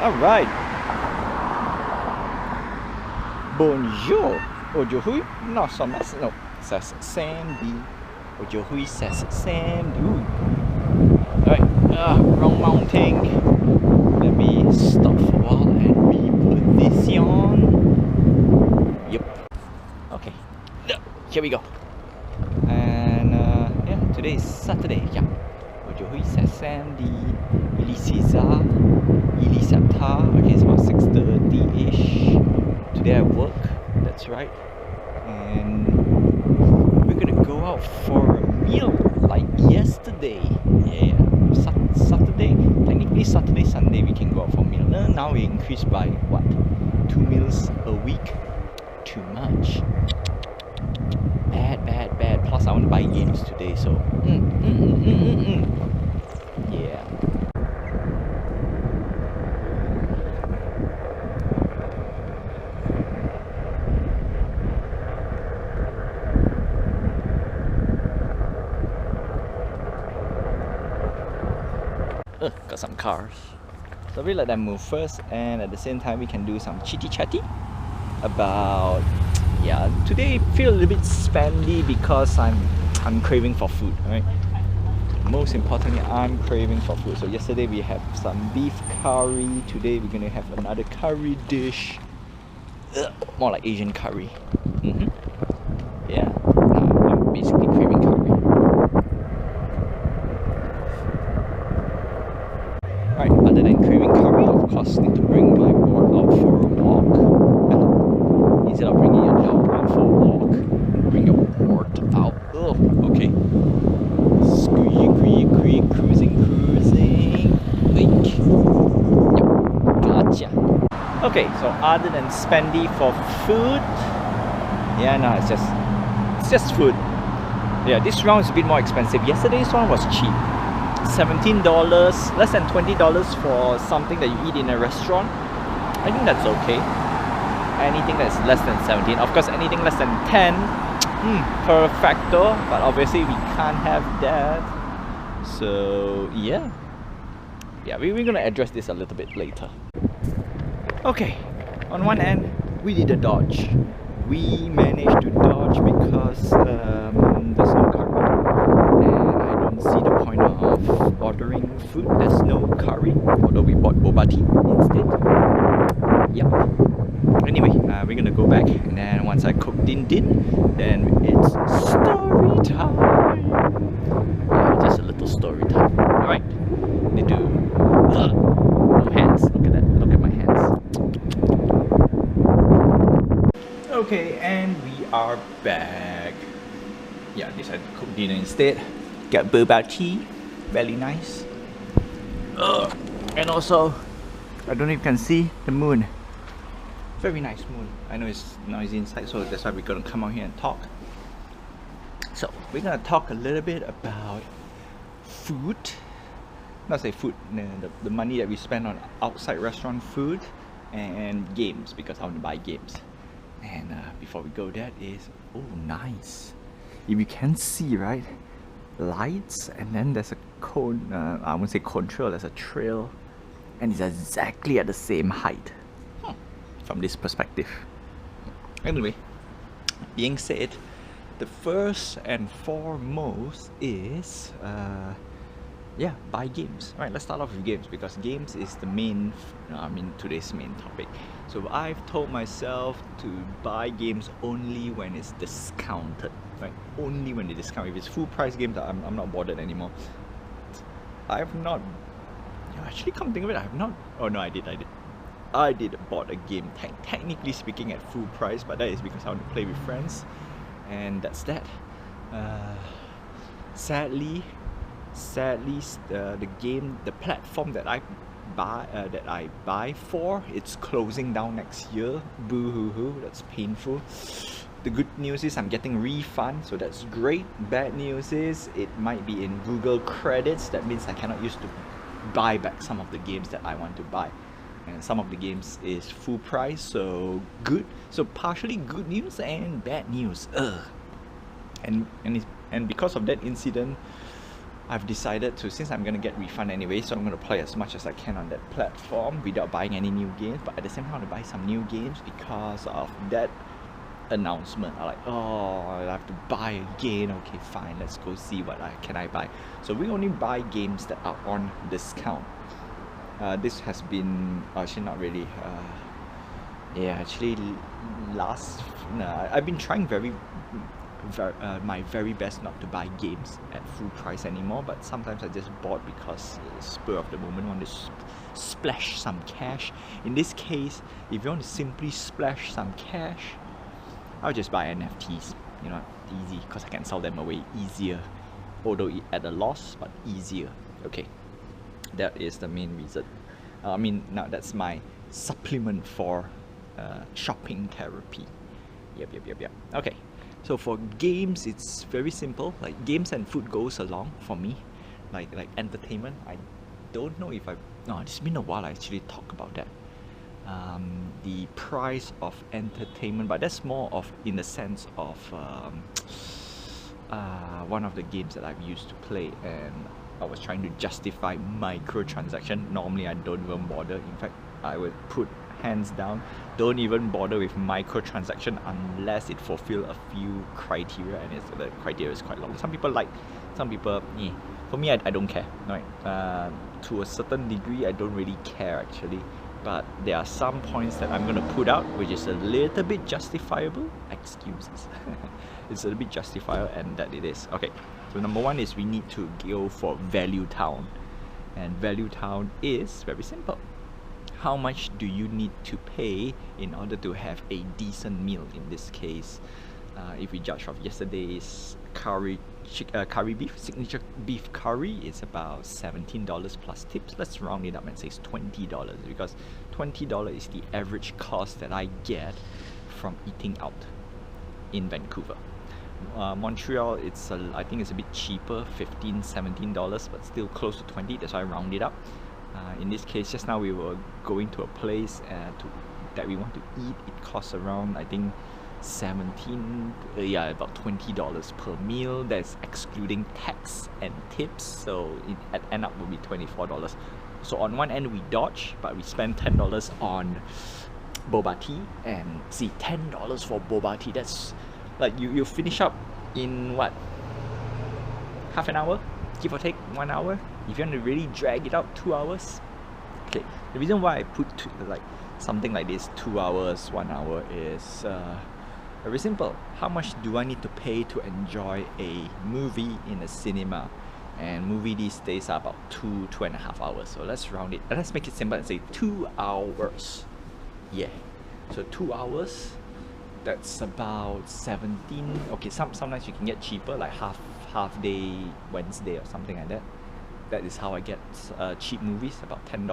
Alright. Bonjour. Aujourd'hui, non, no, says Sandy. Aujourd'hui, says Sandy. Alright, wrong mounting. Let me stop for a while and reposition. Yep. Okay. Here we go. And yeah, today is Saturday. Yeah. Aujourd'hui, c'est samedi. Il est 6h. Il est 7h. Okay, it's about 6:30-ish. Today I work. That's right. And we're gonna go out for a meal like yesterday. Yeah. Saturday. Technically Saturday, Sunday we can go out for a meal. Now we increased by what? 2 meals a week. Too much. Bad. Plus I want to buy games today, so yeah. Got some cars. So we let them move first, and at the same time we can do some chitty chatty about, yeah, today feel a little bit spendy because I'm craving for food, right? Most importantly, I'm craving for food. So yesterday we had some beef curry. Today we're gonna have another curry dish. More like Asian curry. Yeah, I'm basically craving curry. Right, other than craving curry, of course, need to bring my board out for a walk. Instead of bringing your dog out for a walk, bring your board out. Oh, okay. Cruising. Wink. Yep, gotcha. Okay, so other than spendy for food, yeah, no, it's just food. Yeah, this round is a bit more expensive. Yesterday's one was cheap. $17, less than $20 for something that you eat in a restaurant. I think that's okay. Anything that's less than 17, of course anything less than 10, perfecto, but obviously we can't have that. So yeah, we're gonna address this a little bit later. Okay, on one end we did a dodge. We managed to dodge because there's no curry, and I don't see the point of ordering food. There's no curry, although we bought boba tea instead. Yep. Anyway, we're gonna go back, and then once I cook din, then it's story time. Yeah, just a little story time. Alright, need to no hands. Look at that. Look at my hands. Okay, and we are back. Yeah, I decided to cook dinner instead. Got boba tea, very nice. And also, I don't know if you can see the moon. Very nice moon. I know it's noisy inside, so that's why we're gonna come out here and talk. So we're gonna talk a little bit about food. Not say food, the money that we spend on outside restaurant food, and games, because I want to buy games. And before we go, that is, oh nice. If you can see, right, lights, and then there's a cone, I won't say cone trail, there's a trail, and it's exactly at the same height from this perspective. Anyway, being said, the first and foremost is buy games. Alright, let's start off with games, because games is the main, today's main topic. So I've told myself to buy games only when it's discounted, right? Only when they discount. If it's full price games, I'm not bothered anymore. I have not, actually come to think of it, I have not, oh no, I did bought a game, technically speaking, at full price, but that is because I want to play with friends, and that's that. Sadly, the platform that I buy for, it's closing down next year. Boo hoo hoo, that's painful. The good news is I'm getting refund, so that's great. Bad news is it might be in Google credits. That means I cannot use to buy back some of the games that I want to buy, and some of the games is full price, so good. So partially good news and bad news. And because of that incident, I've decided to, since I'm gonna get refund anyway, so I'm gonna play as much as I can on that platform without buying any new games. But at the same time, I want to buy some new games because of that announcement. I'm like, oh, I have to buy again. Okay, fine, let's go see what can I buy. So we only buy games that are on discount. This has been actually not really. Yeah, actually, I've been trying my very best not to buy games at full price anymore, but sometimes I just bought because spur of the moment want to splash some cash. In this case, if you want to simply splash some cash, I'll just buy NFTs. You know, easy, because I can sell them away easier, although at a loss, but easier. Okay, that is the main reason. Now that's my supplement for shopping therapy. Yep. Okay. So for games, it's very simple. Like games and food goes along for me. Like entertainment, I don't know if it's been a while I actually talk about that. The price of entertainment, but that's more of in the sense of one of the games that I've used to play, and I was trying to justify microtransaction. Normally I don't even bother. In fact, I would put hands down, don't even bother with microtransaction unless it fulfill a few criteria, and the criteria is quite long. Some people for me, I don't care, right? To a certain degree, I don't really care actually, but there are some points that I'm gonna put out which is a little bit justifiable. Excuses. It's a little bit justifiable, and that it is. Okay, so number one is we need to go for Value Town, and Value Town is very simple. How much do you need to pay in order to have a decent meal? In this case, if we judge from yesterday's curry beef, signature beef curry, is about $17 plus tips. Let's round it up and say it's $20, because $20 is the average cost that I get from eating out in Vancouver. Montreal, I think it's a bit cheaper, $15-17, but still close to 20. That's why I round it up. In this case, just now we were going to a place that we want to eat. It costs around, I think, about $20 per meal. That's excluding tax and tips, so it end up will be $24. So on one end we dodge, but we spend $10 on boba tea, and see, $10 for boba tea, that's like you finish up in what, half an hour, give or take 1 hour. If you want to really drag it out, 2 hours. Okay, the reason why I put something like this, 2 hours, 1 hour, is very simple. How much do I need to pay to enjoy a movie in a cinema? And movie these days are about 2.5 hours. So let's round it, and let's make it simple and say 2 hours. Yeah, so 2 hours, that's about 17. Okay, sometimes you can get cheaper, like half day Wednesday or something like that. That is how I get cheap movies, about $10.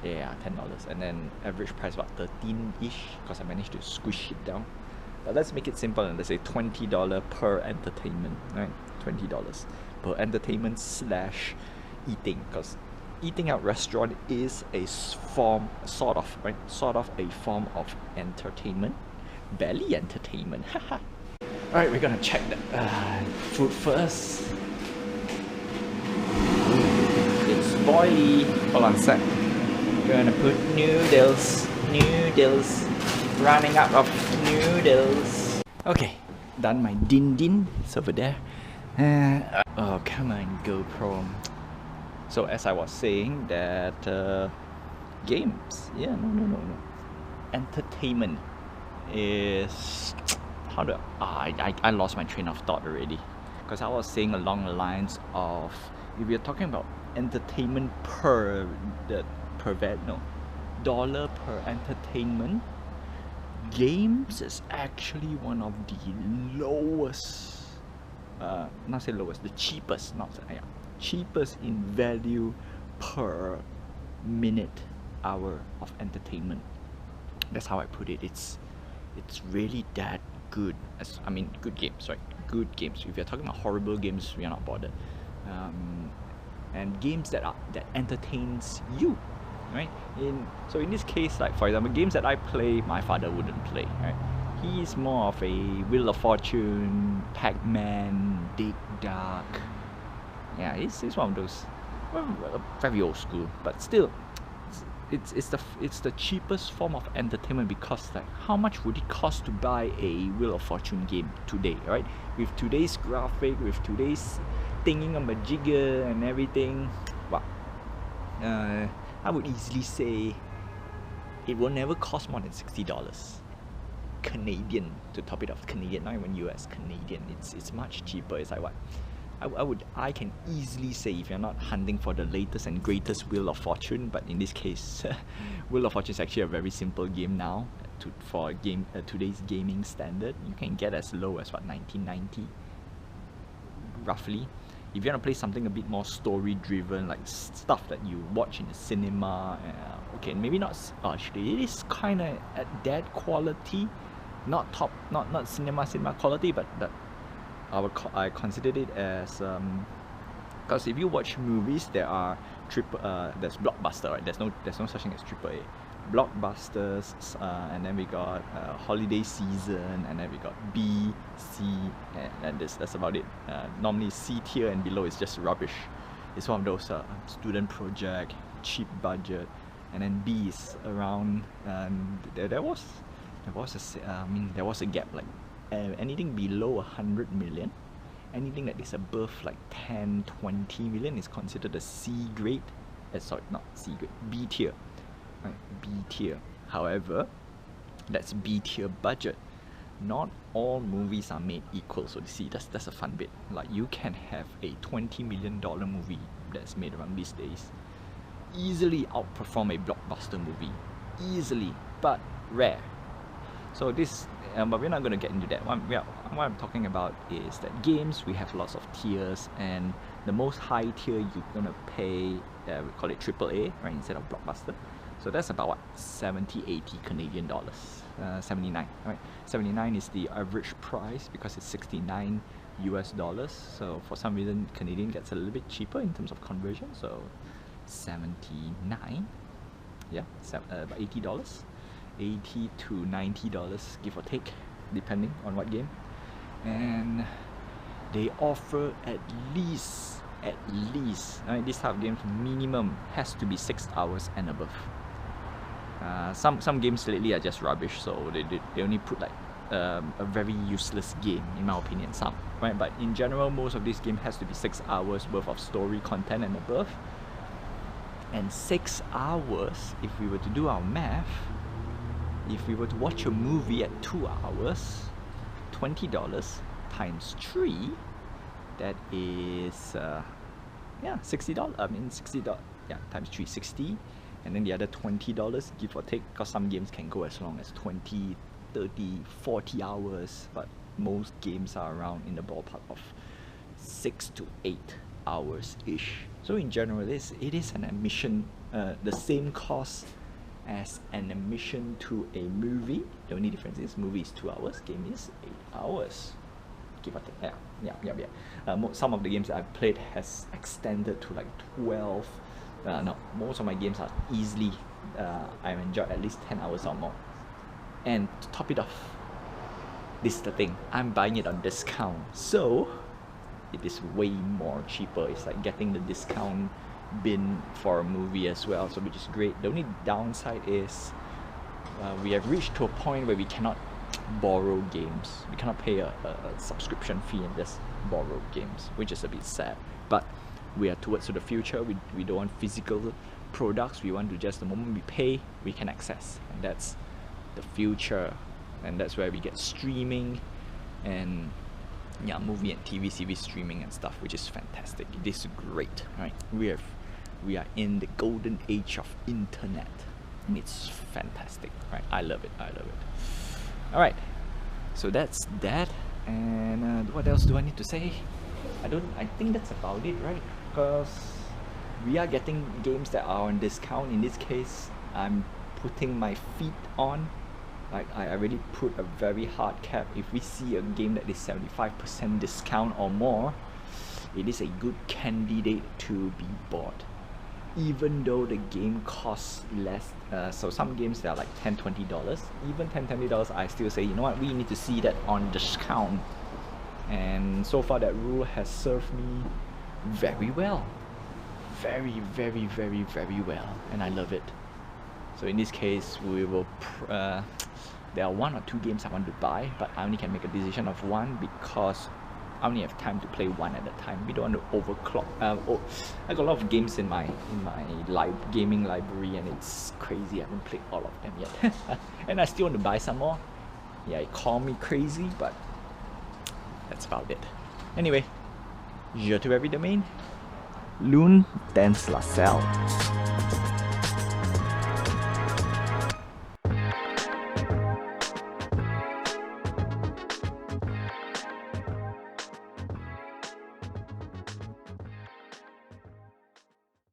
Yeah, $10, and then average price about 13-ish, because I managed to squish it down. But let's make it simple, and let's say $20 per entertainment, right? $20 per entertainment / eating, because eating out restaurant is a form, sort of a form of entertainment, belly entertainment. Alright, we're gonna check the food first. It's boily. Hold on a sec. We're gonna put noodles, running out of noodles. Okay, done my din. It's over there. Oh, come on, GoPro. So as I was saying that games, no. Entertainment is, I lost my train of thought already, because I was saying along the lines of, if you're talking about entertainment dollar per entertainment, games is actually one of the lowest, not say lowest, the cheapest, cheapest in value per minute, hour of entertainment. That's how I put it. It's really that good. Good games, right? Good games. If you're talking about horrible games, we are not bothered. And games that entertains you, right? So in this case, like for example, games that I play, my father wouldn't play, right? He's more of a Wheel of Fortune, Pac-Man, Dig Dug, Yeah, it's one of those very old school, but still, it's the cheapest form of entertainment, because like how much would it cost to buy a Wheel of Fortune game today, right? With today's graphic, with today's thinking on a jigger and everything, wow. I would easily say it will never cost more than $60 Canadian, to top it off. Canadian, not even US, Canadian. It's much cheaper. It's like what? I can easily say, if you're not hunting for the latest and greatest Wheel of Fortune, but in this case, Wheel of Fortune is actually a very simple game now. For today's gaming standard, you can get as low as what, 1990, roughly. If you want to play something a bit more story driven, like stuff that you watch in the cinema, okay, maybe not. Actually, it is kind of at that quality, not cinema quality, but I considered it as, because if you watch movies, there's blockbuster, right? There's no such thing as AAA. Blockbusters, and then we got holiday season, and then we got B, C, and that's about it. Normally C tier and below is just rubbish. It's one of those student project, cheap budget, and then B is around. There was a gap, like anything below 100 million, anything that is above like 10, 20 million is considered a C grade. Sorry, not C grade, B tier. Right, B tier. However, that's B tier budget. Not all movies are made equal. So you see, that's a fun bit. Like you can have a $20 million movie that's made around these days easily outperform a blockbuster movie, easily, but rare. So this, but we're not going to get into that. What I'm talking about is that games, we have lots of tiers, and the most high tier you're going to pay, we call it AAA, right, instead of blockbuster. So that's about what, 70, 80 Canadian dollars, 79, right? 79 is the average price because it's 69 US dollars. So for some reason, Canadian gets a little bit cheaper in terms of conversion. So 79, yeah, about $80, 80 to $90, give or take, depending on what game. And they offer at least, right, this type of games minimum has to be 6 hours and above. Some games lately are just rubbish, so they only put like a very useless game, in my opinion, some, right? But in general, most of these games has to be 6 hours worth of story content and above. And 6 hours, if we were to do our math, if we were to watch a movie at 2 hours, $20 times 3, that is yeah, $60. I mean $60, yeah, times 3, 60. And then the other $20, give or take, because some games can go as long as 20, 30, 40 hours, but most games are around in the ballpark of 6 to 8 hours ish. So in general, it is an admission, the same cost as an admission to a movie. The only difference is movie is 2 hours, game is 8 hours, give or take. Yeah. Some of the games that I've played has extended to like 12. No, most of my games are easily, I've enjoyed at least 10 hours or more. And to top it off, this is the thing, I'm buying it on discount, so it is way more cheaper. It's like getting the discount bin for a movie as well, so which is great. The only downside is we have reached to a point where we cannot borrow games. We cannot pay a subscription fee and just borrow games, which is a bit sad. But we are towards to the future. We don't want physical products. We want to just, the moment we pay, we can access, and that's the future. And that's where we get streaming and movie and TV series streaming and stuff, which is fantastic. It is great, right? We are in the golden age of internet, and it's fantastic, right? I love it. All right, so that's that. And what else do I need to say? I think that's about it, right? Because we are getting games that are on discount. In this case, I'm putting my feet on. Like I really put a very hard cap. If we see a game that is 75% discount or more, it is a good candidate to be bought, even though the game costs less. So some games that are like $10, $20, even $10, I still say, you know what, we need to see that on discount. And so far that rule has served me very well. Very, very, very, very well. And I love it. So in this case, we will there are 1 or 2 games I want to buy, but I only can make a decision of one because I only have time to play one at a time. We don't want to overclock. I got a lot of games in my gaming library, and it's crazy. I haven't played all of them yet, and I still want to buy some more. Yeah, it call me crazy, but that's about it. Anyway, je te revis demain. Loon dans la salle.